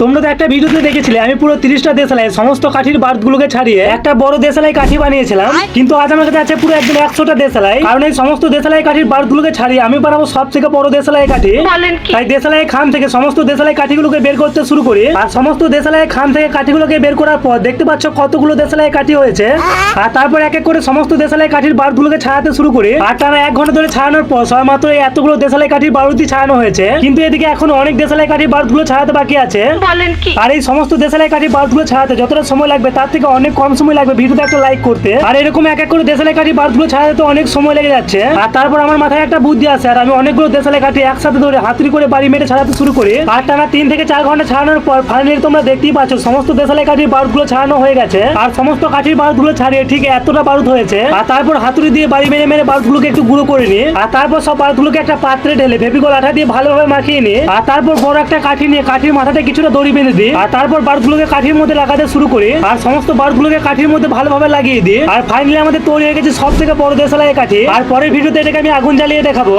তোমরা তো একটা ভিডিওতে দেখেছিলে আমি পুরো 30টা দেশালাই সমস্ত কাঠির বারগুলোকে ছাড়িয়ে একটা বড় দেশালাই কাঠি বানিয়েছিলাম। কিন্তু আজ আমার কাছে আছে পুরো একদম 100টা দেশালাই, কারণ এই সমস্ত দেশালাই কাঠির বারগুলোকে ছাড়িয়ে আমি বানাবো সব থেকে বড় দেশালাই কাঠি। তাই দেশালাই খান থেকে সমস্ত দেশালাই কাঠিগুলোকে বের করতে শুরু করি। আর সমস্ত দেশালাই খান থেকে কাঠিগুলোকে বের করার পর দেখতে পাচ্ছ কতগুলো দেশালাই কাঠি হয়েছে। আর তারপর এক এক করে সমস্ত দেশালাই কাঠির বারগুলোকে ছাড়াতে শুরু করি। আর টানা 1 ঘন্টা ধরে ছাড়ানোর পর সবেমাত্র এই এতগুলো দেশালাই কাঠির বারুদি ছাড়ানো হয়েছে। কিন্তু এদিকে এখন অনেক দেশালাই কাঠির বারগুলো ছাড়াতে বাকি আছে। আর এই সমস্ত দেশালাই কাঠির বারগুলো ছাড়াতে যতটা সময় লাগবে তার থেকে অনেক কম সময় লাগবে ভিডিওতে একটা লাইক করতে। আর এরকম এক এক করে দেশালাই কাঠির বারগুলো ছাড়াতে তো অনেক সময় লেগে যাচ্ছে। আর তারপর আমার মাথায় একটা বুদ্ধি আসে, আর আমি অনেকগুলো দেশালাই কাঠি একসাথে ধরে হাতুড়ি করে বাড়ি মেরে ছাড়াতে শুরু করি। আর টানা 3 থেকে 4 ঘন্টা ছাড়ানোর পর ফাইনালি তোমরা দেখতেই পাচ্ছ সমস্ত দেশালাই কাঠির বারগুলো ছাড়ানো হয়ে গেছে। আর সমস্ত কাঠির বারগুলো ছাড়িয়ে ঠিক এতটা বারুদ হয়েছে। আর তারপর হাতুড়ি দিয়ে বাড়ি মেরে মেরে বারগুলোকে একটু গুঁড়ো করে নিই। আর তারপর সব বারগুলোকে একটা পাত্রে ঢেলে ফেভিকল আঠা দিয়ে ভালোভাবে মাখিয়ে নিই। আর তারপর বড় একটা কাঠি নিয়ে কাঠির মাথাতে কিছুটা দড়ি বেঁধে দিই। আর তারপর বারগুলোকে কাঠির মধ্যে লাগাতে শুরু করি। আর সমস্ত বারগুলোকে কাঠির মধ্যে ভালোভাবে লাগিয়ে দিই। আর ফাইনালি আমাদের তৈরি হয়ে গেছে সব থেকে বড় দেশালাই কাঠি। আর পরের ভিডিওতে এটাকে আমি আগুন জ্বালিয়ে দেখাবো।